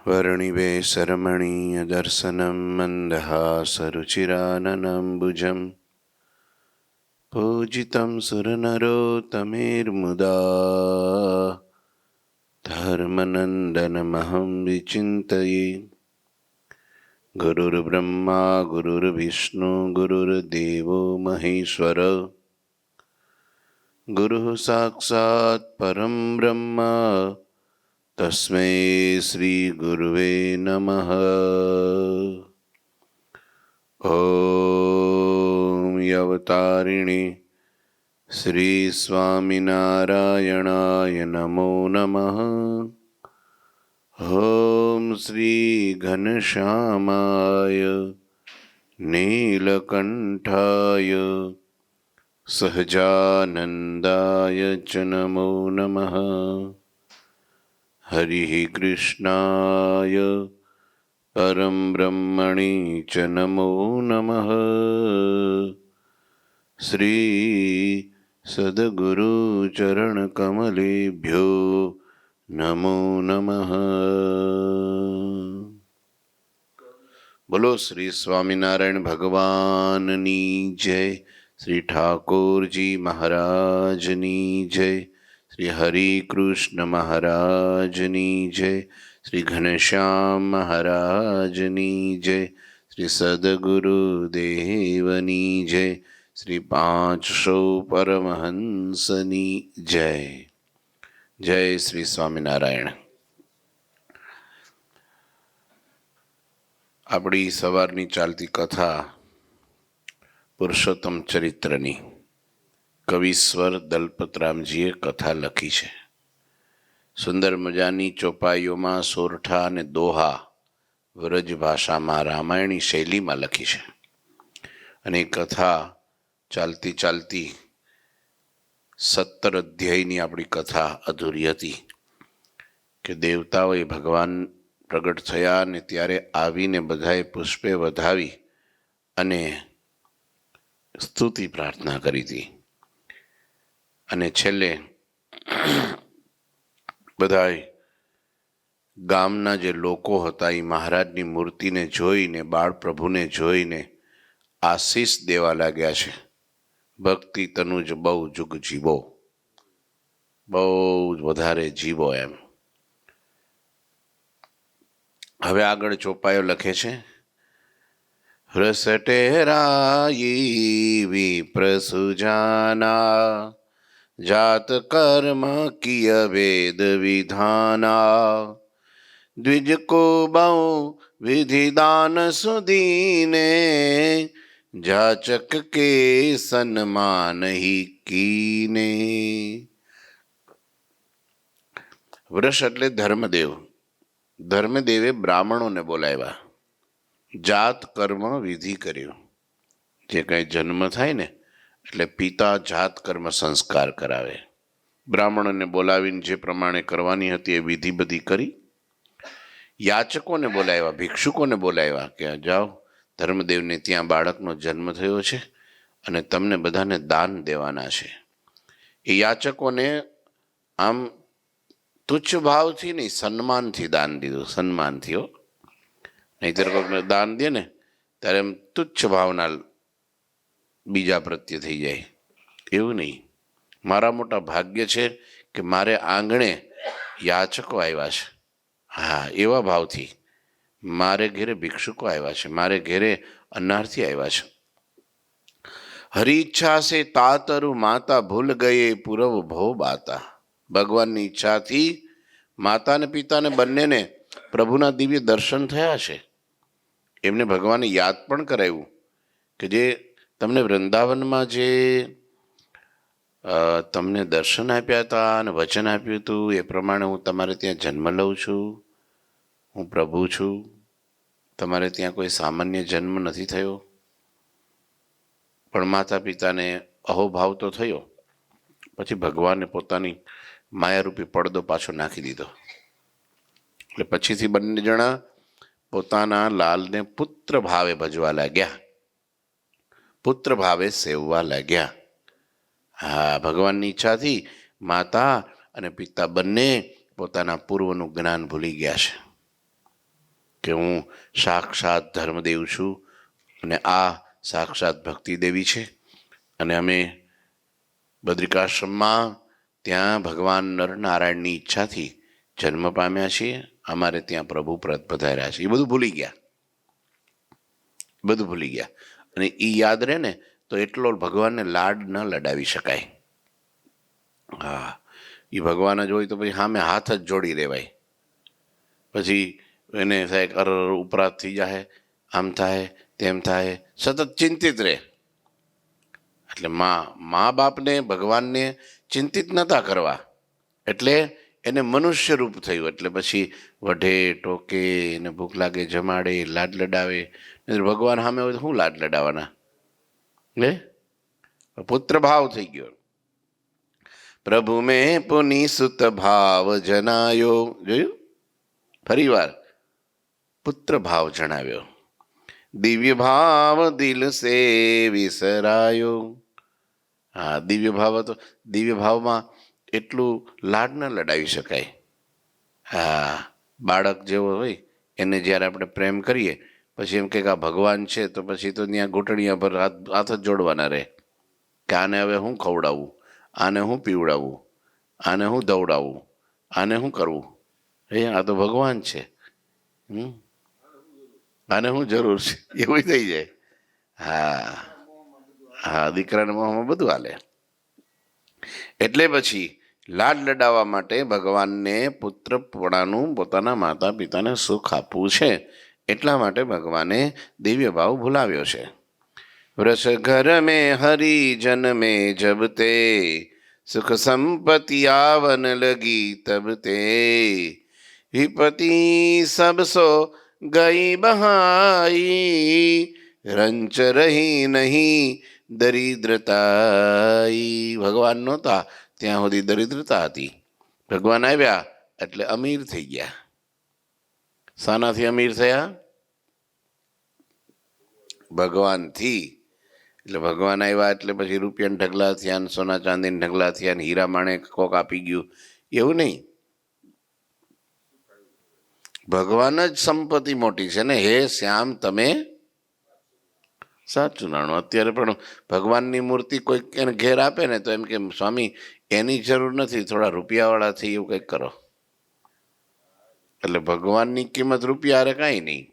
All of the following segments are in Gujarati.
वर्णिवेशरमणीयदर्शनं मन्दहासरुचिराननम्बुजं पूजितं सुरनरोत्तमेर्मुदा धर्मनन्दनमहं विचिन्तये। गुरुर्ब्रह्मा गुरुर्विष्णु गुरुर्देवो महेश्वर गुरुः साक्षात् परं ब्रह्म तस्मै श्री गुरुवे नमः। ॐ अवतारिणे श्री स्वामिनारायणाय नमो नमः। ॐ श्री घनश्यामाय नीलकण्ठाय सहजानन्दाय च नमो नमः। हरिः कृष्णाय परं ब्रह्मणे च नमो नमः। श्री सद्गुरुचरणकमलेभ्यो नमो नमः। बोलो श्री स्वामिनारायण भगवाननी जय। श्री ठाकुरजी महाराजनी जय। श्री हरि कृष्ण महाराजनी जय। श्री घनश्याम महाराजनी जय। श्री सद्गुरुदेवनी जय। श्री 500 परमहंसनी जय। जय श्री स्वामिनारायण। આપણી સવારની ચાલતી કથા પુરુષોત્તમ ચરિત્રની કવિશ્વર દલપતરામજીએ કથા લખી છે. સુંદર મજાની ચોપાઈઓમાં સોરઠા અને દોહા વ્રજ ભાષામાં રામાયણી શૈલીમાં લખી છે. અને એ કથા ચાલતી ચાલતી 17 અધ્યાયની આપણી કથા અધૂરી હતી કે દેવતાઓએ ભગવાન પ્રગટ થયા અને ત્યારે આવીને બધાએ પુષ્પે વધાવી અને સ્તુતિ પ્રાર્થના કરી હતી. અને છેલ્લે બધાએ ગામના જે લોકો હતા એ મહારાજની મૂર્તિને જોઈને બાળ પ્રભુને જોઈને આશીષ દેવા લાગ્યા છે. ભક્તિ તનુજ બહુ જુગ જીવો, બહુ જ વધારે જીવો એમ. હવે આગળ ચોપાયો લખે છે. રસટેરાઈ વિપ્રસુજાના જાત કર્મ કિય વેદ વિધાના દ્વિજ કો બહુ વિધિદાન સુદીને જાચક કે સન્માન હી કીને. વૃષ એટલે ધર્મદેવ. ધર્મદેવે બ્રાહ્મણોને બોલાવ્યા, જાત કર્મ વિધિ કર્યું. જે કંઈ જન્મ થાય ને એટલે પિતા જાત કર્મ સંસ્કાર કરાવે. બ્રાહ્મણોને બોલાવીને જે પ્રમાણે કરવાની હતી એ વિધિ બધી કરી. યાચકોને બોલાવ્યા, ભિક્ષુકોને બોલાવ્યા કે જાઓ ધર્મદેવને ત્યાં બાળકનો જન્મ થયો છે અને તમને બધાને દાન દેવાના છે. એ યાચકોને આમ તુચ્છ ભાવથી નહીં, સન્માનથી દાન દીધું. સન્માનથી હો, નહીંતર કોઈને દાન દે ને ત્યારે એમ તુચ્છ ભાવના બીજા પ્રત્યે થઈ જાય. એવું નહીં. મારા મોટા ભાગ્ય છે કે મારે આંગણે યાચકો આવ્યા છે. હા, એવા ભાવથી. મારે ઘેરે ભિક્ષુકો આવ્યા છે, મારે ઘેરે અન્નાર્થી આવ્યા છે. હરી ઈચ્છા સે તાતરુ માતા ભૂલ ગયે પૂરવ ભવ બાતા. ભગવાનની ઈચ્છાથી માતા અને પિતાને બંનેને પ્રભુના દિવ્ય દર્શન થયા છે. એમને ભગવાને યાદ પણ કરાવ્યું કે જે તમને વૃંદાવનમાં જે તમને દર્શન આપ્યા હતા અને વચન આપ્યું હતું એ પ્રમાણે હું તમારે ત્યાં જન્મ લઉં છું. હું પ્રભુ છું. તમારે ત્યાં કોઈ સામાન્ય જન્મ નથી થયો. પણ માતા પિતાને અહોભાવ તો થયો. પછી ભગવાને પોતાની માયારૂપી પડદો પાછો નાખી દીધો. એટલે પછીથી બંને જણા પોતાના લાલને પુત્ર ભાવે ભજવા લાગ્યા, પુત્ર ભાવે સેવવા લાગ્યા. હા, ભગવાનની ઈચ્છાથી માતા અને પિતા બંને પોતાના પૂર્વનું જ્ઞાન ભૂલી ગયા છે. કે હું સાક્ષાત ધર્મદેવ છું અને આ સાક્ષાત ભક્તિ દેવી છે, અને અમે બદ્રિકાશ્રમમાં ત્યાં ભગવાન નરનારાયણની ઈચ્છાથી જન્મ પામ્યા છીએ, અમારે ત્યાં પ્રભુ પધાર્યા છે. એ બધું ભૂલી ગયા, બધું ભૂલી ગયા. અને એ યાદ રહે ને તો એટલો ભગવાનને લાડ ન લડાવી શકાય. હા, એ ભગવાન જ હોય તો પછી સામે હાથ જ જોડી દેવાય. પછી એને થાય અર ઉપરાત થઈ જાય, આમ થાય તેમ થાય, સતત ચિંતિત રહે. એટલે મા બાપને ભગવાનને ચિંતિત નહોતા કરવા, એટલે એને મનુષ્ય રૂપ થયું. એટલે પછી વઢે ટોકે, એને ભૂખ લાગે જમાડે, લાડ લડાવે. ભગવાન સામે હોય તો શું લાડ લડાવવાના? હે, પુત્ર ભાવ થઈ ગયો. પ્રભુ મેં પુની સુત ભાવ જનાયો. જોયું? ફરી વાર પુત્ર ભાવ જણાવ્યો. દિવ્ય ભાવ દિલ સે વિસરાયો. હા, દિવ્ય ભાવ હતો. દિવ્ય ભાવમાં એટલું લાડ ન લડાવી શકાય. હા, બાળક જેવો હોય એને જ્યારે આપણે પ્રેમ કરીએ પછી એમ કે આ ભગવાન છે તો પછી તો ત્યાં ઘૂંટણિયા પર હાથ જ જોડવાના રહે કે આને હવે હું ખવડાવું, આને હું પીવડાવું, આને હું દવડાવું, આને શું કરવું? આ તો ભગવાન છે, આને શું જરૂર છે? એવું થઈ જાય. હા હા, દીકરાના મોહમાં બધું હાલે. એટલે પછી લાડ લડાવવા માટે ભગવાનને પુત્રપણાનું, પોતાના માતા પિતાને સુખ આપવું છે, એટલા માટે ભગવાને દિવ્ય ભાવ ભૂલાવ્યો છે. વૃષ ઘર મેં હરિજન મેં જબતે, સુખ સંપત્તિ આવન લગી તબતે, વિપતિ સબસો ગઈ બહાઈ, રંચ રહી નહીં દરિદ્રતાઈ. ભગવાન નહોતા ત્યાં સુધી દરિદ્રતા હતી. ભગવાન આવ્યા એટલે અમીર થઈ ગયા. શાનાથી અમીર થયા? ભગવાનથી. એટલે ભગવાન આવ્યા એટલે પછી રૂપિયાના ઢગલા થયા, સોના ચાંદીના ઢગલા થયા, હીરા માણેક કોક આપી ગયું, એવું નહીં. ભગવાન જ સંપત્તિ મોટી છે ને. હે શ્યામ તમે સાચું નાણું. અત્યારે પણ ભગવાનની મૂર્તિ કોઈક એને ઘેર આપે ને તો એમ કે સ્વામી એની જરૂર નથી, થોડા રૂપિયાવાળા થઈ એવું કંઈક કરો. એટલે ભગવાનની કિંમત રૂપિયા હારે કાંઈ નહીં,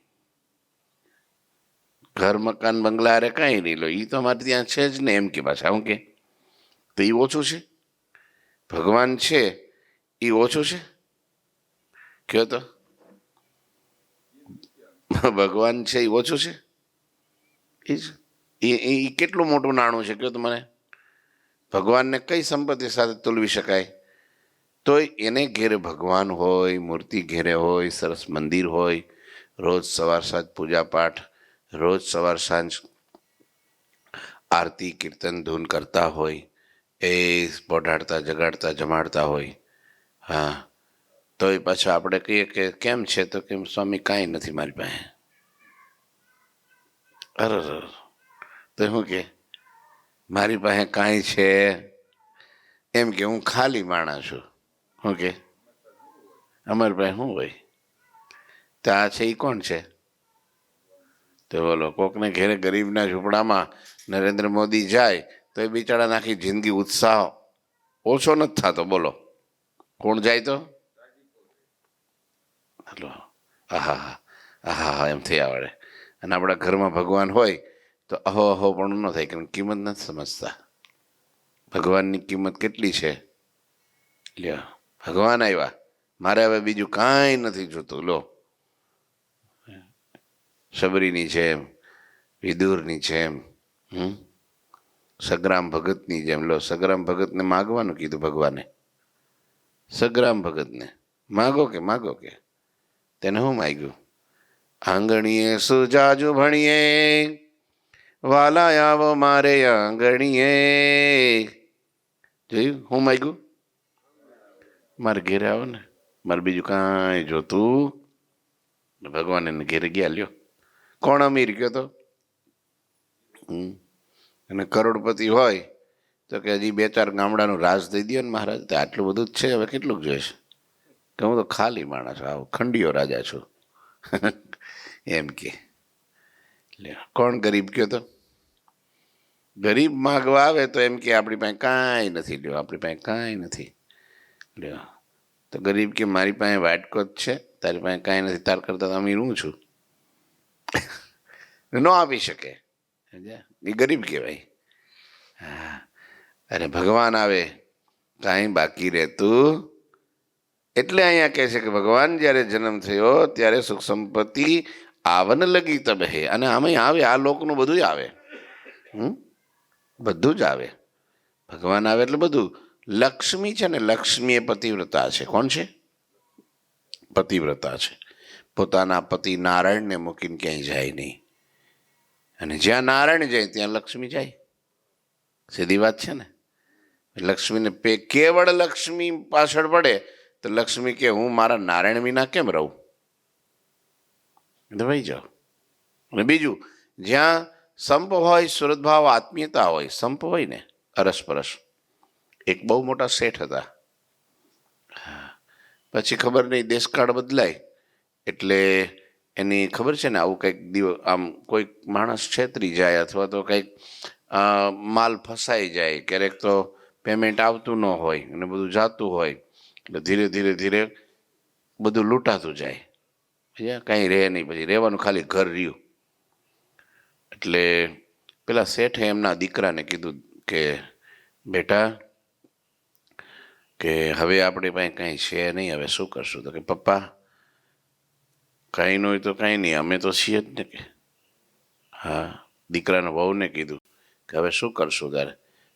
ઘર મકાન બંગલા હારે કાંઈ નહીં. લો, એ તો અમારે ત્યાં છે જ ને એમ કે પાછા હું કે તો એ ઓછું છે? ભગવાન છે એ ઓછું છે? કયો તો ભગવાન છે એ ઓછું છે? એ કેટલું મોટું નાણું છે કયો તો મને? ભગવાનને કઈ સંપત્તિ સાથે તુલવી શકાય? તોય એને ઘેરે ભગવાન હોય, મૂર્તિ ઘેરે હોય, સરસ મંદિર હોય, રોજ સવાર સાંજ પૂજા પાઠ, રોજ સવાર સાંજ આરતી કીર્તન ધૂન કરતા હોય, એ પોઢાડતા જગાડતા જમાડતા હોય. હા, તો એ પાછા આપણે કહીએ કે કેમ છે તો કેમ સ્વામી કાંઈ નથી મારી પાસે. અરે તો શું કે મારી પાસે કાંઈ છે એમ કે હું ખાલી માણસ છું. શું કે અમારી પાસે શું હોય? તો આ છે એ કોણ છે? તો બોલો, કોકને ઘેરે ગરીબના ઝૂંપડામાં નરેન્દ્ર મોદી જાય તો એ બિચારા નાખી જિંદગી ઉત્સાહ ઓછો નથી થતો. બોલો, કોણ જાય તો હલો આહા આહા એમ થઈ આવડે. અને આપણા ઘરમાં ભગવાન હોય તો અહો અહો પણ ન થાય, કારણ કિંમત નથી સમજતા. ભગવાનની કિંમત કેટલી છે. લ્યો, ભગવાન આવ્યા, મારે હવે બીજું કાંઈ નથી જોતું. લો, શબરીની જેમ, વિદુરની જેમ, સગ્રામ ભગતની જેમ. લો, સગ્રામ ભગતને માગવાનું કીધું ભગવાને. સગ્રામ ભગતને માગો કે માગો કે તેને શું માગ્યું? આંગણીએ સુજાજુ ભણીએ, વાલા આવો મારે આંગણીએ. જોયું? હું માગ્યું? મારે ઘેરે આવો ને, મારે બીજું કાંઈ જોતું. ભગવાન એને ઘેરે ગયા. લ્યો, કોણ અમીર કયો તો? અને કરોડપતિ હોય તો કે હજી 2-4 ગામડાનું રાજ દઈ દો ને મહારાજ. તો આટલું બધું જ છે, હવે કેટલું જોઈશે? કે હું તો ખાલી માણસ છું, આવો ખંડિયો રાજા છું. એમ કે લ્યો કોણ ગરીબ કયો તો ગરીબ માગવા આવે તો એમ કે આપણી પાસે કાંઈ નથી, લ્યો આપણી પાસે કાંઈ નથી, લ્યો તો ગરીબ કે મારી પાસે વાટકો જ છે, તારી પાસે કાંઈ નથી, તાર કરતાં તો અમીર હું છું. ન આપી શકે એ ગરીબ કહેવાય. હા, અને ભગવાન આવે કાંઈ બાકી રહેતું. એટલે અહીંયા કહે છે કે ભગવાન જ્યારે જન્મ થયો ત્યારે સુખ સંપત્તિ આવન લગી તબ હે. અને આમાં આવે, આ લોકનું બધું આવે, બધું જ આવે. ભગવાન આવે એટલે બધું. લક્ષ્મી છે ને, લક્ષ્મી એ પતિવ્રતા છે. કોણ છે? પતિવ્રતા છે. પોતાના પતિ નારાયણને મૂકીને ક્યાંય જાય નહીં. અને જ્યાં નારાયણ જાય ત્યાં લક્ષ્મી જાય. સીધી વાત છે ને. લક્ષ્મીને કેવળ લક્ષ્મી પાછળ પડે તો લક્ષ્મી કે હું મારા નારાયણ વિના કેમ રહું? ભાઈ જાઓ. અને બીજું, જ્યાં સંપ હોય, સુરતભાવ, આત્મીયતા હોય, સંપ હોય ને અરસપરસ. એક બહુ મોટા શેઠ હતા. પછી ખબર નહીં દેશકાળ બદલાય એટલે એની ખબર છે ને આવું કંઈક આમ કોઈક માણસ છેતરી જાય અથવા તો કંઈક માલ ફસાઈ જાય, ક્યારેક તો પેમેન્ટ આવતું ન હોય અને બધું જાતું હોય એટલે ધીરે ધીરે ધીરે બધું લૂંટાતું જાય. કાંઈ રહે નહીં, પછી રહેવાનું ખાલી ઘર રહ્યું. એટલે પેલા શેઠે એમના દીકરાને કીધું કે બેટા કે હવે આપણે પાસે કાંઈ છે નહીં, હવે શું કરશું? તો કે પપ્પા કાંઈ ન હોય તો કાંઈ નહીં, અમે તો છીએ જ ને. કે હા, દીકરાના વહુને કીધું કે હવે શું કરશું તારે?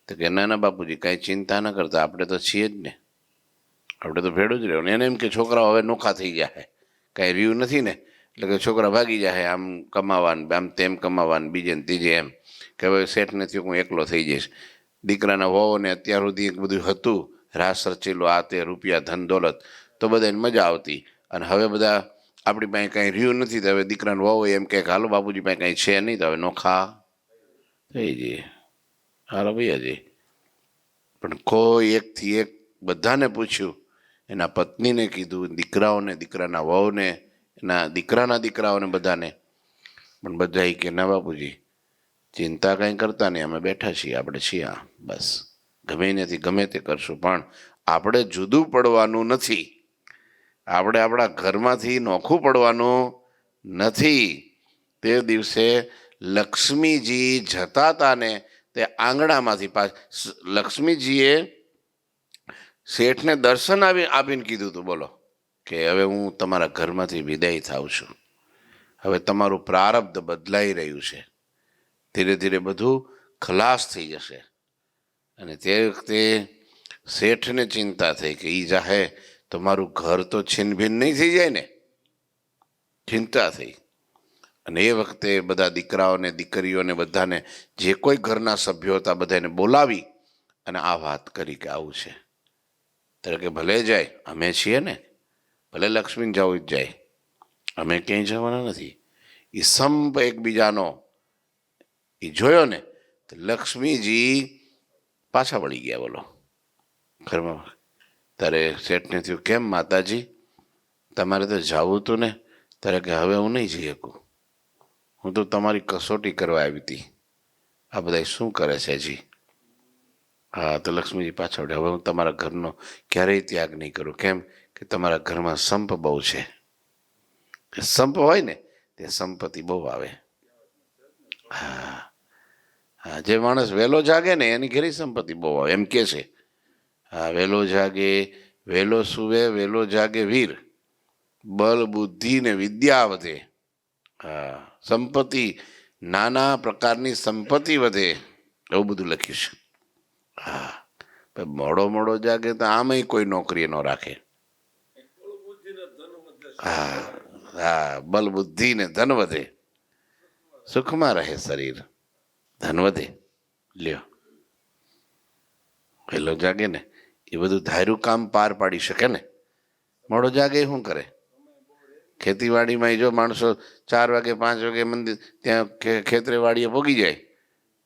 તો કે ના ના બાપુજી કાંઈ ચિંતા ન કરતા, આપણે તો છીએ જ ને, આપણે તો ભેડું જ રહેવું. એને એમ કે છોકરાઓ હવે નોખા થઈ જાય, કાંઈ રહ્યું નથી ને, એટલે કે છોકરા ભાગી જાય આમ કમાવાનું, આમ તેમ કમાવાનું, બીજે ને ત્રીજે, એમ કે હવે શેઠને થયું હું એકલો થઈ જઈશ. દીકરાના વહુને અત્યાર સુધી બધું હતું, રાસ રચેલું, આ તે રૂપિયા ધન દોલત, તો બધાને મજા આવતી. અને હવે બધા આપણી પાસે કાંઈ રહ્યું નથી, તો હવે દીકરાનું વહુ એમ કે હાલો બાપુજી પાસે કાંઈ છે નહીં, તો હવે નોખા થઈ જઈએ, હાલો ભાઈ હજી. પણ કોઈ એકથી એક બધાને પૂછ્યું, એના પત્નીને કીધું, દીકરાઓને, દીકરાના વહુને, એના દીકરાના દીકરાઓને, બધાને. પણ બધા કે ના બાપુજી ચિંતા કાંઈ કરતા નહીં, અમે બેઠા છીએ, આપણે છીએ, બસ ગમે નથી ગમે તે કરશું, પણ આપણે જુદું પડવાનું નથી, આપણે આપણા ઘરમાંથી નોખું પડવાનું નથી. તે દિવસે લક્ષ્મીજી જતા હતા ને તે આંગણામાંથી લક્ષ્મીજીએ શેઠને દર્શન આપીને કીધું હતું, બોલો કે હવે હું તમારા ઘરમાંથી વિદાય થાઉં છું, હવે તમારું પ્રારબ્ધ બદલાઈ રહ્યું છે, ધીરે ધીરે બધું ખલાસ થઈ જશે. અને તે વખતે શેઠને ચિંતા થઈ કે એ જાહે તો મારું ઘર તો છીન ભીન નહીં થઈ જાય ને, ચિંતા થઈ. અને એ વખતે બધા દીકરાઓને, દીકરીઓને, બધાને જે કોઈ ઘરના સભ્યો હતા બધાને બોલાવી અને આ વાત કરી કે આવું છે. ત્યારે કે ભલે જાય, અમે છીએ ને, ભલે લક્ષ્મીને જવું જ જાય, અમે ક્યાંય જવાના નથી. એ સંપ એકબીજાનો એ જોયો ને તો લક્ષ્મીજી પાછા વળી ગયા, બોલો ઘરમાં. ત્યારે શેઠને થયું કેમ માતાજી તમારે તો જવું હતું ને? ત્યારે કે હવે હું નહીં જઈ શકું, હું તો તમારી કસોટી કરવા આવી હતી, આ બધા શું કરે છે જી? હા, તો લક્ષ્મીજી પાછા વળ્યા, હવે હું તમારા ઘરનો ક્યારેય ત્યાગ નહીં કરું. કેમ કે તમારા ઘરમાં સંપ બહુ છે. સંપ હોય ને તે સંપત્તિ બહુ આવે. હા હા, જે માણસ વહેલો જાગે ને એની ઘેરી સંપત્તિ બહુ આવે, એમ કે છે. હા, વહેલો જાગે, વહેલો સુવે, વહેલો જાગે વીર, બલ બુદ્ધિ ને વિદ્યા વધે. હા, સંપત્તિ, નાના પ્રકારની સંપત્તિ વધે, એવું બધું લખ્યું છે. હા, મોડો મોડો જાગે તો આમાંય કોઈ નોકરી ન રાખે. હા હા, બલ બુદ્ધિ ને ધન વધે, સુખમાં રહે શરીર, ધન વધે. લ્યો, વહેલો જાગે ને એ બધું ધાર્યું કામ પાર પાડી શકે ને. મોડો જાગે શું કરે? ખેતીવાડીમાં જો માણસો 4 વાગે 5 વાગે મંદિર ત્યાં ખેતરે વાડીએ ભોગી જાય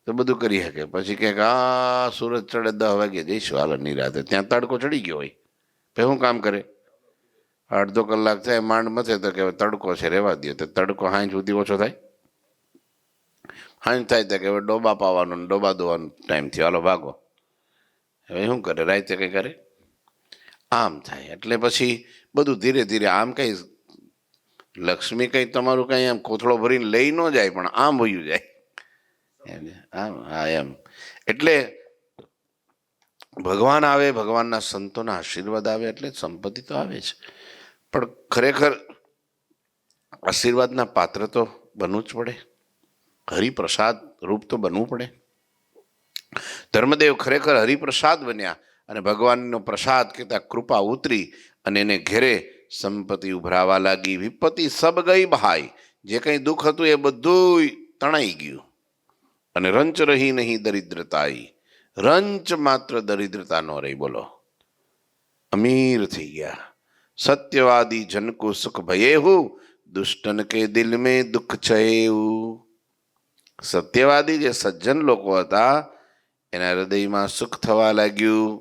તો બધું કરી શકે. પછી ક્યાંક આ સૂરજ ચડે 10 વાગે જઈશું હાલ નિરાતે, ત્યાં તડકો ચડી ગયો હોય, પછી શું કામ કરે? અડધો કલાક થાય માંડ મથે તો કે તડકો છે રહેવા દે, તો તડકો હાંજ સુધી ઓછો થાય. હાંજ થાય તો કે હવે ડોબા પાવાનો ને ડોબા દોવાનો ટાઈમ થયો, હાલો ભાગો. હવે શું કરે, રાતે કંઈ કરે? આમ થાય. એટલે પછી બધું ધીરે ધીરે આમ કંઈ લક્ષ્મી કંઈ તમારું કંઈ આમ કોથળો ભરીને લઈ ન જાય, પણ આમ વયું જાય આમ. હા એમ. એટલે ભગવાન આવે, ભગવાનના સંતોના આશીર્વાદ આવે એટલે સંપત્તિ તો આવે જ, પણ ખરેખર આશીર્વાદના પાત્ર તો બનવું જ પડે, હરિપ્રસાદ રૂપ તો બનવું પડે. ધર્મદેવ ખરેખર હરિપ્રસાદ બન્યા અને ભગવાનનો પ્રસાદ કહેતા કૃપા ઉતરી અને એને ઘેરે સંપત્તિ ઉભરાવા લાગી. વિપત્તિ સબ ગઈ બહાઈ, જે કંઈ દુઃખ હતું એ બધું તણાઈ ગયું અને રંચ રહી નહીં દરિદ્રતાઈ, રંચ માત્ર દરિદ્રતા નો રહી. બોલો, અમીર થઈ ગયા. સત્યવાદી જન કો સુખ ભયેહુ, દુષ્ટન કે દિલ में દુઃખ છયેહુ. સત્યવાદી જે સજ્જન લોકો હતા એના હૃદયમાં સુખ થવા લાગ્યું,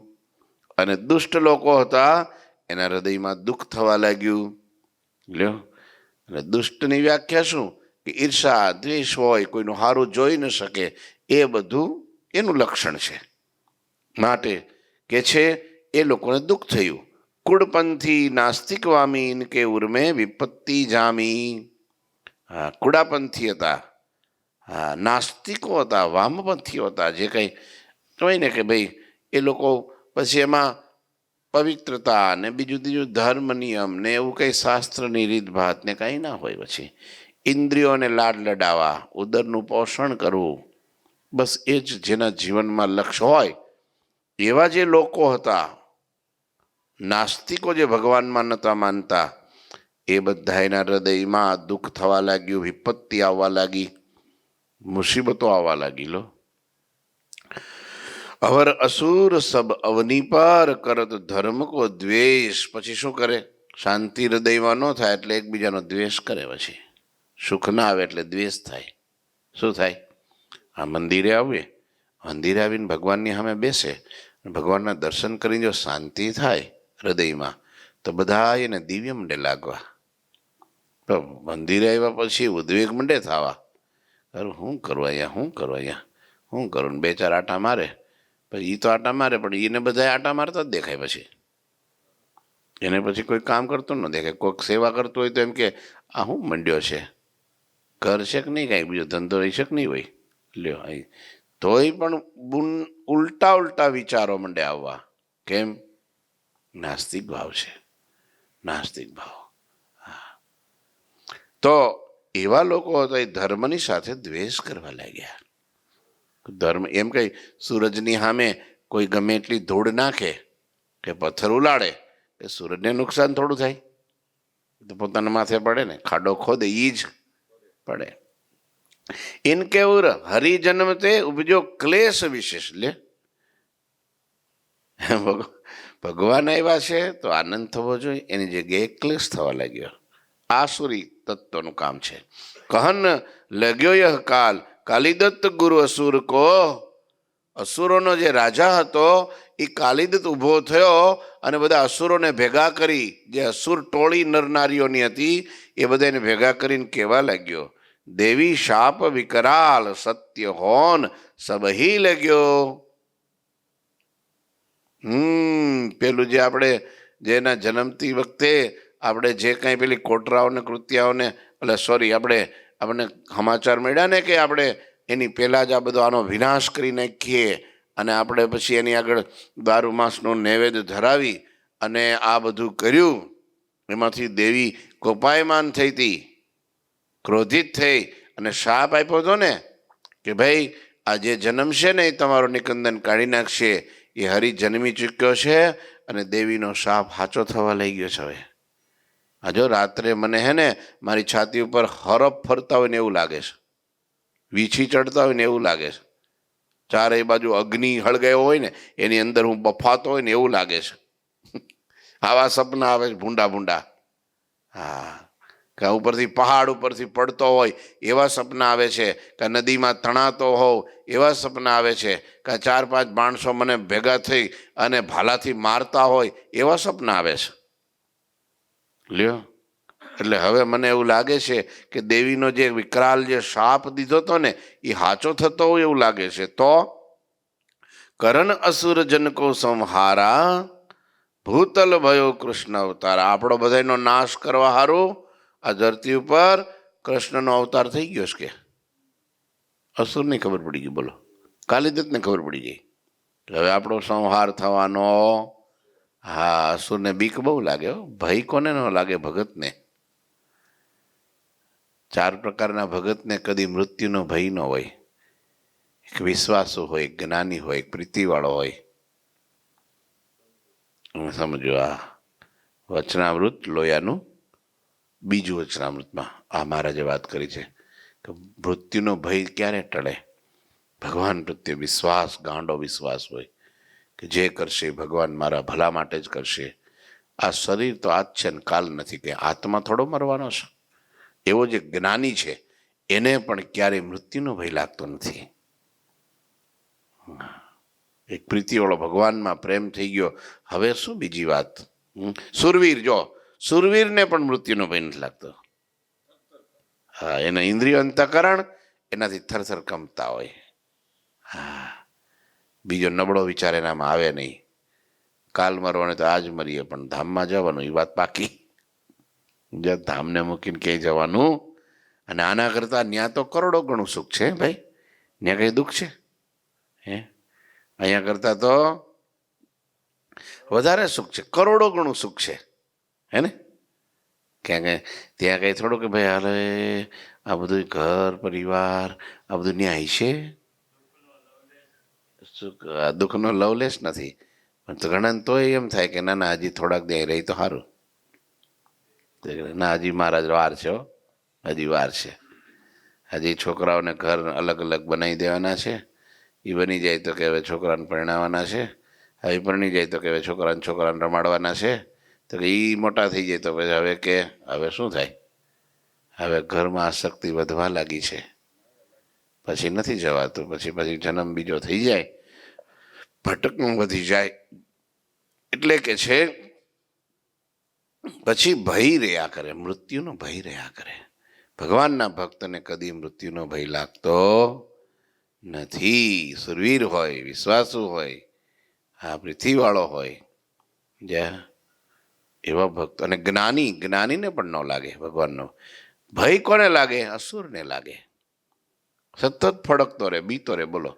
અને દુષ્ટ લોકો હતા એના હૃદયમાં દુઃખ થવા લાગ્યું. લ્યો, અને દુષ્ટની વ્યાખ્યા શું? કે ઈર્ષા, દ્વેષ હોય, કોઈનું સારું જોઈ ન શકે, એ બધું એનું લક્ષણ છે. માટે કે છે એ લોકોને દુઃખ થયું. કુડપંથી નાસ્તિક વામી ઇનકે ઉર્મે વિપત્તિ જામી. હા, કુડાપંથી હતા, હા, નાસ્તિકો હતા, વામપંથીઓ હતા. જે કંઈ કહેવાય ને કે ભાઈ એ લોકો પછી એમાં પવિત્રતા ને બીજું ત્રીજું ધર્મ નિયમ ને એવું કંઈ શાસ્ત્રની રીતભાત ને કાંઈ ના હોય. પછી ઇન્દ્રિયોને લાડ લડાવા, ઉદરનું પોષણ કરવું, બસ એ જ જેના જીવનમાં લક્ષ્ય હોય એવા જે લોકો હતા. નાસ્તિકો જે ભગવાનમાં નહોતા માનતા, એ બધા એના હૃદયમાં દુઃખ થવા લાગ્યું, વિપત્તિ આવવા લાગી, મુસીબતો આવવા લાગી. લો, અવર અસુર સબ અવની પર કરત ધર્મ કો દ્વેષ. પછી શું કરે? શાંતિ હૃદયમાં ન થાય એટલે એકબીજાનો દ્વેષ કરે. પછી સુખ ના આવે એટલે દ્વેષ થાય. શું થાય? આ મંદિરે આવીએ, મંદિરે આવીને ભગવાનની સામે બેસે, ભગવાનના દર્શન કરીને જો શાંતિ થાય હૃદયમાં તો બધા એને દિવ્ય મંડે લાગવા. તો મંદિરે આવ્યા પછી ઉદ્વેગ મંડે થવા, અરે શું કરવા અહીંયા, શું કરવા અહીંયા, શું કરું? બે ચાર આટા મારે, પછી એ તો આટા મારે પણ એને બધા આટા મારતા જ દેખાય. પછી એને પછી કોઈ કામ કરતો ન દેખાય. કોઈક સેવા કરતો હોય તો એમ કે આ શું મંડ્યો છે, કરશે કે નહીં, કાંઈ બીજો ધંધો રહી શકે નહીં હોય. લ્યો, અહીં તોય પણ ઉલટા ઉલટા વિચારો મંડે આવવા. કેમ? નાસ્તિક ભાવ છે, નાસ્તિક ભાવ. તો એવા લોકો હતા એ ધર્મની સાથે દ્વેષ કરવા લાગ્યા. ધર્મ એમ કઈ સૂરજની સામે કોઈ ગમે એટલી ધૂળ નાખે કે પથ્થર ઉલાડે કે સૂરજને નુકસાન થોડું થાય? તો પોતાના માથે પડે ને, ખાડો ખોદે ઈ જ પડે. ઇનકે ઉર હરિજન્મ તે ઉપજો ક્લેશ વિશેષ. લે, ભગવાન આવ્યા છે તો આનંદ થવો જોઈએ, એની જગ્યાએ ક્લેશ થવા લાગ્યો. આસુરી તત્વનું કામ છે. કહન લગ્યો યહ કાલ કાલિદત્ત ગુરુ અસુર કો. અસુરોનો જે રાજા હતો એ કાલિદત્ત ઊભો થયો અને બધા અસુરોને ભેગા કરી, જે અસુર ટોળી નરનારીઓની હતી એ બધાને ભેગા કરીને કહેવા લાગ્યો, દેવી શાપ વિકરાલ સત્ય હોન સબહી લગ્યો. પેલું જે આપણે જેના જન્મતી વખતે આપણે જે કાંઈ પેલી કોટરાઓને કૃત્યાઓને આપણે સમાચાર મળ્યા ને કે આપણે એની પહેલાં જ આ બધો આનો વિનાશ કરી નાખીએ અને આપણે પછી એની આગળ દારૂ માંસનો નૈવેદ્ય ધરાવી અને આ બધું કર્યું. એમાંથી દેવી કોપાયમાન થઈ હતી, ક્રોધિત થઈ અને શાપ આપ્યો હતો ને કે ભાઈ આ જે જન્મ છે ને એ તમારો નિકંદન કાઢી નાખશે. એ હરિ જન્મી ચૂક્યો છે અને દેવીનો શાપ સાચો થવા લઈ ગયો છે. હવે આ જો રાત્રે મને હે ને મારી છાતી ઉપર હરફ ફરતા હોય ને એવું લાગે છે, વીછી ચડતા હોય ને એવું લાગે છે, ચારેય બાજુ અગ્નિ હળગાયો હોય ને એની અંદર હું બફાતો હોય ને એવું લાગે છે. આવા સપના આવે છે ભૂંડા ભૂંડા. હા, કે ઉપરથી પહાડ ઉપરથી પડતો હોય એવા સપના આવે છે, કે નદીમાં તણાતો હોવ એવા સપના આવે છે, કે 4-5 માણસો મને ભેગા થઈ અને ભાલાથી મારતા હોય એવા સપના આવે છે. લ્યો, એટલે હવે મને એવું લાગે છે કે દેવીનો જે વિકરાલ જે શાપ દીધો હતો ને એ સાચો થતો હોય એવું લાગે છે. તો કરણ અસુર જનકો સંહારા ભૂતલ ભયો કૃષ્ણ અવતાર. આપણો બધાનો નાશ કરવા હારું આ ધરતી ઉપર કૃષ્ણનો અવતાર થઈ ગયો છે. કે અસુરને ખબર પડી ગઈ, બોલો, કાલિદત્તને ખબર પડી ગઈ હવે આપણો સંહાર થવાનો. હા, અસુરને બીક બહુ લાગે હો. ભય કોને ન લાગે? ભગતને. 4 પ્રકારના ભગતને કદી મૃત્યુનો ભય ન હોય. એક વિશ્વાસુ હોય, એક જ્ઞાની હોય, એક પ્રીતિવાળો હોય. સમજો, આ વચનામૃત લોયાનું બીજું વચનામૃતમાં આ મહારાજે વાત કરી છે કે મૃત્યુનો ભય ક્યારે ટળે? ભગવાન પ્રત્યે વિશ્વાસ, ગાંડો વિશ્વાસ હોય કે જે કરશે ભગવાન મારા ભલા માટે જ કરશે. આ શરીર તો આજ છે ને કાલ નથી, કે આત્મા થોડો મરવાનો છે. એવો જે જ્ઞાની છે એને પણ ક્યારેય મૃત્યુનો ભય લાગતો નથી. એક પ્રીતિવાળો ભગવાનમાં પ્રેમ થઈ ગયો, હવે શું બીજી વાત? સુરવીર, જો સુરવીરને પણ મૃત્યુનો ભય નથી લાગતો. હા, એના ઇન્દ્રિયો અંતઃકરણ એનાથી થરથર કંપતા હોય. હા, બીજો નબળો વિચાર એનામાં આવે નહીં. કાલ મરવાનું તો આજ મરીએ, પણ ધામમાં જવાનું એ વાત પાકી. જ્યાં ધામને મૂકીને ક્યાંય જવાનું. અને આના કરતા ત્યાં તો કરોડો ગણું સુખ છે ભાઈ. ત્યાં કઈ દુઃખ છે? હે, અહીંયા કરતા તો વધારે સુખ છે, કરોડો ગણું સુખ છે. હે ને? ક્યાં કઈ ત્યાં કઈ થોડું કે ભાઈ હાલે આ બધું ઘર પરિવાર આ બધું ન્યાય છે. દુઃખનો લવલેસ નથી. પણ તો ઘણા તોય એમ થાય કે ના ના, હજી થોડાક દે રહી તો સારું. ના, હજી મહારાજ વાર છે, હજી વાર છે. હજી છોકરાઓને ઘર અલગ અલગ બનાવી દેવાના છે. એ બની જાય તો કે હવે છોકરાને પરણાવવાના છે. હવે પરણી જાય તો કે હવે છોકરાને રમાડવાના છે. તો કે એ મોટા થઈ જાય તો પછી હવે કે હવે શું થાય? હવે ઘરમાં આસક્તિ વધવા લાગી છે, પછી નથી જવાતું. પછી જન્મ બીજો થઈ જાય, ભટકવું વધી જાય. એટલે કે છે પછી ભય રહ્યા કરે, મૃત્યુનો ભય રહ્યા કરે. ભગવાનના ભક્તને કદી મૃત્યુનો ભય લાગતો નથી. સુરવીર હોય, વિશ્વાસુ હોય, આ પૃથ્વીવાળો હોય, જ્યાં એવા ભક્ત. અને જ્ઞાનીને પણ ન લાગે ભગવાનનો ભય. કોને લાગે? અસુરને લાગે. સતત ફડકતો રહે, બીતો રહે. બોલો,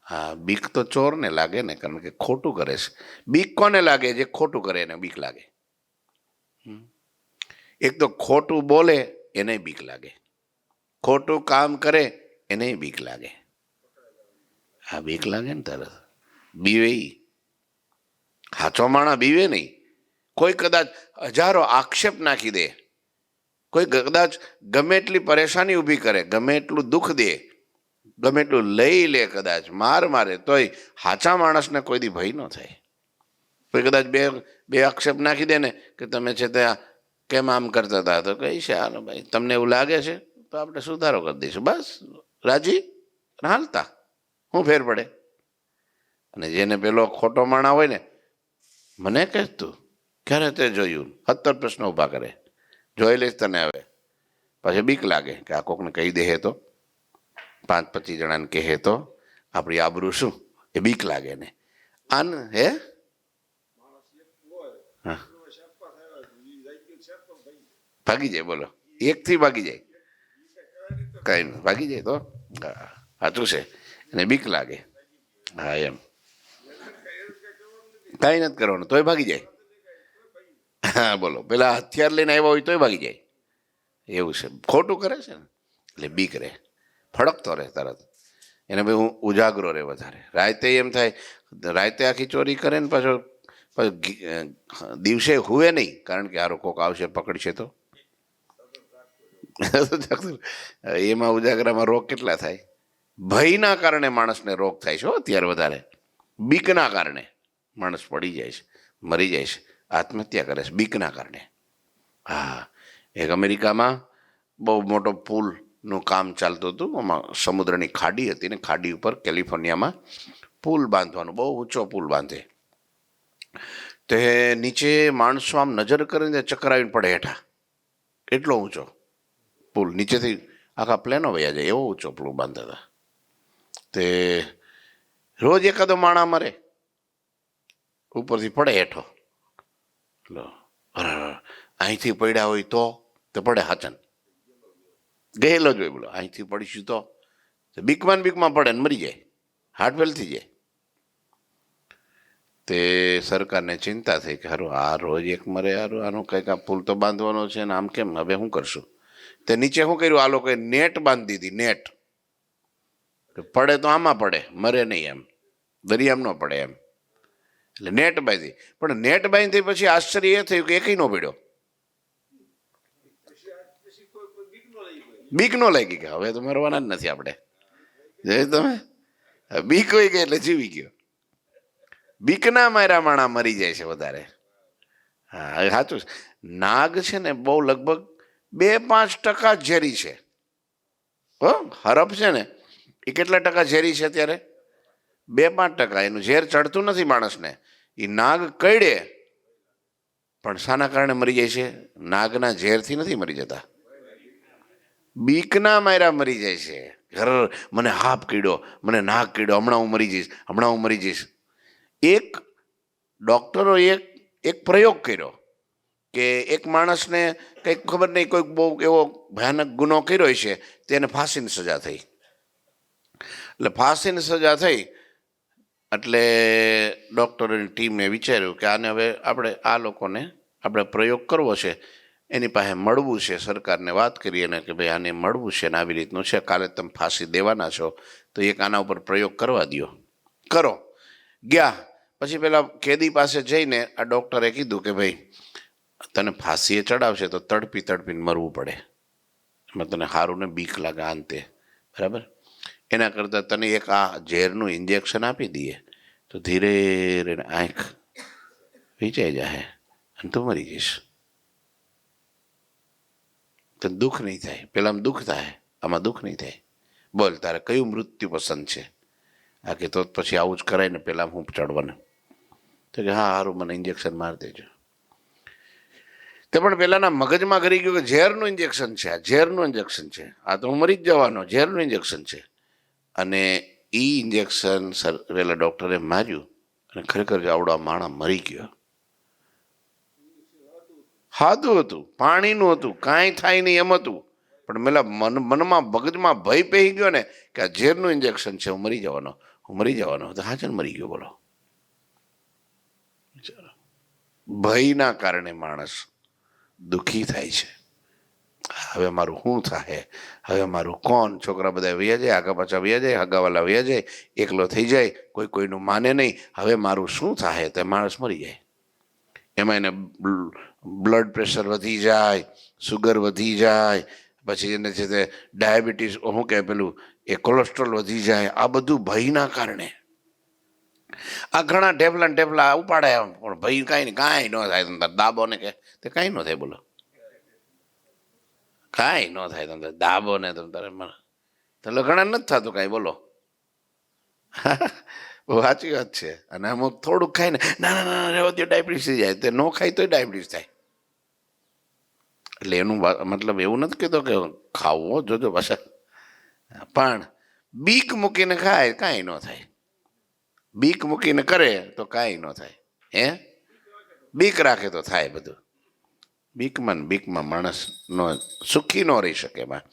હા, બીક તો ચોરને લાગે ને, કારણ કે ખોટું કરે છે. બીક કોને લાગે? જે ખોટું કરે એને બીક લાગે. એક તો ખોટું બોલે એને બીક લાગે, ખોટું કામ કરે એને બીક લાગે. હા, બીક લાગે ને તરત બીવે. હાચો માણા બીવે નહીં. કોઈ કદાચ હજારો આક્ષેપ નાખી દે, કોઈ કદાચ ગમે એટલી પરેશાની ઊભી કરે, ગમે એટલું દુઃખ દે, ગમે એટલું લઈ લે, કદાચ મારે તોય હાચા માણસને કોઈ દી ભય ન થાય. કોઈ કદાચ બે આક્ષેપ નાખી દે ને કે તમે છે ત્યાં કેમ આમ કરતા હતા, તો કઈ છે હાલો ભાઈ, તમને એવું લાગે છે તો આપણે સુધારો કરી દઈશું, બસ રાજી હાલતા, શું ફેર પડે? અને જેને પેલો ખોટો માણા હોય ને, મને કહેશ તું ક્યારે તે જોયું, 70 પ્રશ્નો ઊભા કરે. જોઈ લઈશ તને. હવે પછી બીક લાગે કે આ કોકને કહી દે તો, 5-25 જણાને કહે તો આપણી આબરૂ શું? એ બીક લાગે ને. આન હે ભાગી જાય. બોલો, એકથી ભાગી જાય, કઈ નહીં ભાગી જાય તો સાચું છે. એને બીક લાગે. હા, એમ કઈ નથી કરવાનું તોય ભાગી જાય. હા, બોલો, પેલા હથિયાર લઈને આવ્યા હોય તોય ભાગી જાય. એવું છે, ખોટું કરે છે ને એટલે બીક રહે, ફડકતો રહે તરત. એને ભાઈ હું ઉજાગરો રહે વધારે. રાતે એમ થાય, રાતે આખી ચોરી કરે ને પાછો દિવસે હુએ નહીં, કારણ કે હારો કોક આવશે પકડશે તો. એમાં ઉજાગરામાં રોગ કેટલા થાય? ભયના કારણે માણસને રોગ થાય છે અત્યારે વધારે. બીકના કારણે માણસ પડી જાય છે, મરી જાય છે, આત્મહત્યા કરે છે બીકના કારણે. હા, એક અમેરિકામાં બહુ મોટો પુલનું કામ ચાલતું હતું. આમાં સમુદ્રની ખાડી હતી ને, ખાડી ઉપર કેલિફોર્નિયામાં પુલ બાંધવાનું, બહુ ઊંચો પુલ બાંધે. તે નીચે માણસો આમ નજર કરીને ચક્કરાવીને પડે હેઠા, એટલો ઊંચો પુલ, નીચેથી આખા પ્લેનો વયા જાય એવો ઊંચો પુલ બાંધતા હતા. તે રોજ એકાદો માણા મરે, ઉપરથી પડે હેઠો. અહીંથી પડ્યા હોય તો પડે હાચન, ગયેલો જ હોય. બોલો અહીંથી પડીશું તો બીકમાં પડે ને મરી જાય, હાર્ટ ફેલ થઈ જાય. તે સરકારને ચિંતા થઈ કે હારું આ રોજ એક મરે, હારું આનું કંઈક આ પુલ તો બાંધવાનો છે ને આમ કેમ, હવે શું કરશું? તે નીચે શું કર્યું, આ લોકોએ નેટ બાંધી દીધી. નેટ પડે તો આમાં પડે, મરે નહીં એમ, દરિયામાં ન પડે એમ. એટલે નેટ બાંધી. પણ નેટ બાંધી પછી આશ્ચર્ય એ થયું કે એકેય ન પડ્યો. બીક નો લાગી કે હવે તો મરવાના જ નથી આપણે. તમે બીક હોય ગઈ એટલે જીવી ગયો. બીકના માર્યા માણા મરી જાય છે વધારે. હા હવે સાચું છે. નાગ છે ને બહુ લગભગ 2-5% ઝેરી છે. હો હરફ છે ને એ કેટલા ટકા ઝેરી છે અત્યારે? 2-5%. એનું ઝેર ચડતું નથી માણસને. એ નાગ કઈડે પણ શાના કારણે મરી જાય છે? નાગના ઝેરથી નથી મરી જતા, બીકના માર્યા મરી જાય છે. ઘર મને હાપ કીડો, મને નાગ કીડો, હમણાં હું મરી જઈશ, હમણાં હું મરી જઈશ. એક ડૉક્ટરોએ એક પ્રયોગ કર્યો કે એક માણસને કંઈક ખબર નહીં, કોઈક બહુ એવો ભયાનક ગુનો કર્યો છે, તેને ફાંસીની સજા થઈ. એટલે ફાંસીની સજા થઈ એટલે ડૉક્ટરોની ટીમે વિચાર્યું કે આને હવે આપણે આ લોકોને આપણે પ્રયોગ કરવો છે, એની પાસે મળવું છે. સરકારને વાત કરી એને કે ભાઈ આને મળવું છે ને આવી રીતનું છે, કાલે તમે ફાંસી દેવાના છો તો એક આના ઉપર પ્રયોગ કરવા દો. કરો. ગયા પછી પેલા કેદી પાસે જઈને આ ડૉક્ટરે કીધું કે ભાઈ તને ફાંસીએ ચડાવશે તો તડપી તડપીને મરવું પડે, એમાં તને સારું ને બીક લાગે અંતે, બરાબર? એના કરતાં તને એક આ ઝેરનું ઇન્જેક્શન આપી દઈએ તો ધીરે રહીને આંખ વીંચાઈ જાય અને તું મરી જઈશ. તને દુઃખ નહીં થાય. પેલામાં દુઃખ થાય, આમાં દુઃખ નહીં થાય. બોલ તારે કયું મૃત્યુ પસંદ છે? આ કે તો પછી આવું જ કરાય ને, પેલા હું ચડવાનું. તો કે હા સારું મને ઇન્જેક્શન મારી દેજો. તે પણ પેલાના મગજમાં કરી ગયું કે ઝેરનું ઇન્જેક્શન છે, આ ઝેરનું ઇન્જેક્શન છે, આ તો હું મરી જ જવાનો, ઝેરનું ઇન્જેક્શન છે. અને એ ઇન્જેક્શન પેલા ડૉક્ટરે માર્યું અને ખરેખર આવડા માણા મરી ગયો. સાદું હતું, પાણીનું હતું, કાંઈ થાય નહીં એમ હતું. પણ પેલા મનમાં મગજમાં ભય પહેરી ગયો ને કે આ ઝેરનું ઇન્જેક્શન છે, હું મરી જવાનો, હું મરી જવાનો. તો હાજર મરી ગયો. બોલો, ભયના કારણે માણસ દુઃખી થાય છે. હવે મારું શું થાય, હવે મારું કોણ? છોકરા બધા વયા જાય, આગા પાછા વયા જાય, હગાવાલા વયા જાય, એકલો થઈ જાય, કોઈ કોઈનું માને નહીં. હવે મારું શું થાય? તો માણસ મરી જાય. એમાં એને બ્લડ પ્રેશર વધી જાય, સુગર વધી જાય, પછી એને છે તે ડાયાબિટીસ, શું કહે પેલું એ કોલેસ્ટ્રોલ વધી જાય. આ બધું ભયના કારણે. આ ઘણા ઢેફલા ઉપાડે પણ ભય કાંઈ ન થાય. તમે દાબો ને કે તે કાંઈ ન થાય. બોલો કાંઈ ન થાય. તમે દાબો ને તમે તારે મને ઘણા નથી થતું કાંઈ. બોલો સાચી વાત છે. અને અમુક થોડુંક ખાય ને ના ના ના રહેવા દો ડાયાબિટીસ થઈ જાય, તે ન ખાય તો ડાયાબિટીસ થાય. એટલે એનું મતલબ એવું નથી કહેતો કે ખાવું જોજો પાછા, પણ બીક મૂકીને ખાય કાંઈ ન થાય. બીક મૂકીને કરે તો કાંઈ ન થાય. હે બીક રાખે તો થાય બધું. બીકમાં માણસ સુખી ન રહી શકે એમાં.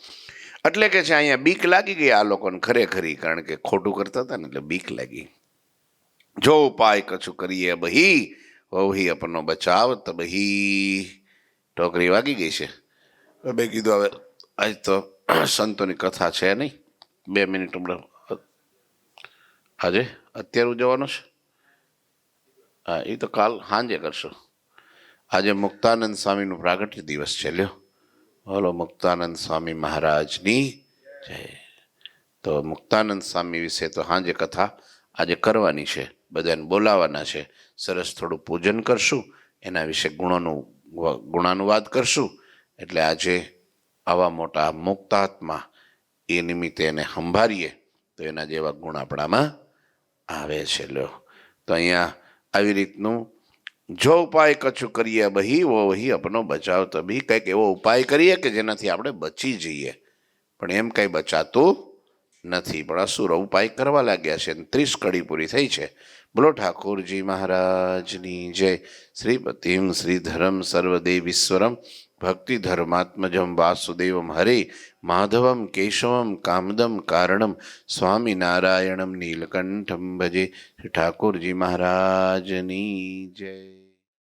એટલે કે છે અહીંયા બીક લાગી ગઈ આ લોકોને ખરેખરી, કારણ કે ખોટું કરતા હતા ને એટલે બીક લાગી. જો ઉપાય કછું કરીએ બહી વહી અપનો બચાવ તબહી. ટોકરી વાગી ગઈ છે. બે કીધું હવે આજ તો સંતોની કથા છે નહીં, 2 મિનિટ હમણાં આજે અત્યારે જવાનું છે. હા એ તો કાલ સાંજે કરશો. આજે મુક્તાનંદ સ્વામીનું પ્રાગટ્ય દિવસ છે. લ્યો બોલો મુક્તાનંદ સ્વામી મહારાજની જય. તો મુક્તાનંદ સ્વામી વિશે તો સાંજે કથા આજે કરવાની છે, બધાને બોલાવાના છે. સરસ થોડું પૂજન કરશું, એના વિશે ગુણાનુવાદ કરશું. એટલે આજે આવા મોટા મુક્તાત્મા એ નિમિત્તે એને સંભાળીએ તો એના જેવા ગુણ આપણામાં આવે છે. લ્યો તો અહીંયા આવી રીતનું જો ઉપાય કछु કરીએ બહી વો વહી અપનો બચાવ તભી, કંઈક એવો ઉપાય કરીએ કે જેનાથી આપણે બચી જઈએ, પણ એમ કંઈ બચાતું નથી. પણ અસુરો ઉપાય કરવા લાગ્યા છે અને 30 કડી પૂરી થઈ છે. બોલો ઠાકોરજી મહારાજની જય. શ્રીપતિમ શ્રીધરમ સર્વદેવીશ્વરમ ભક્તિ ધર્માત્મજમ વાસુદેવમ હરે માધવમ કેશવમ કામદમ કારણમ સ્વામિનારાયણમ નીલકંઠમ ભજે. શ્રી ઠાકોરજી મહારાજની જય.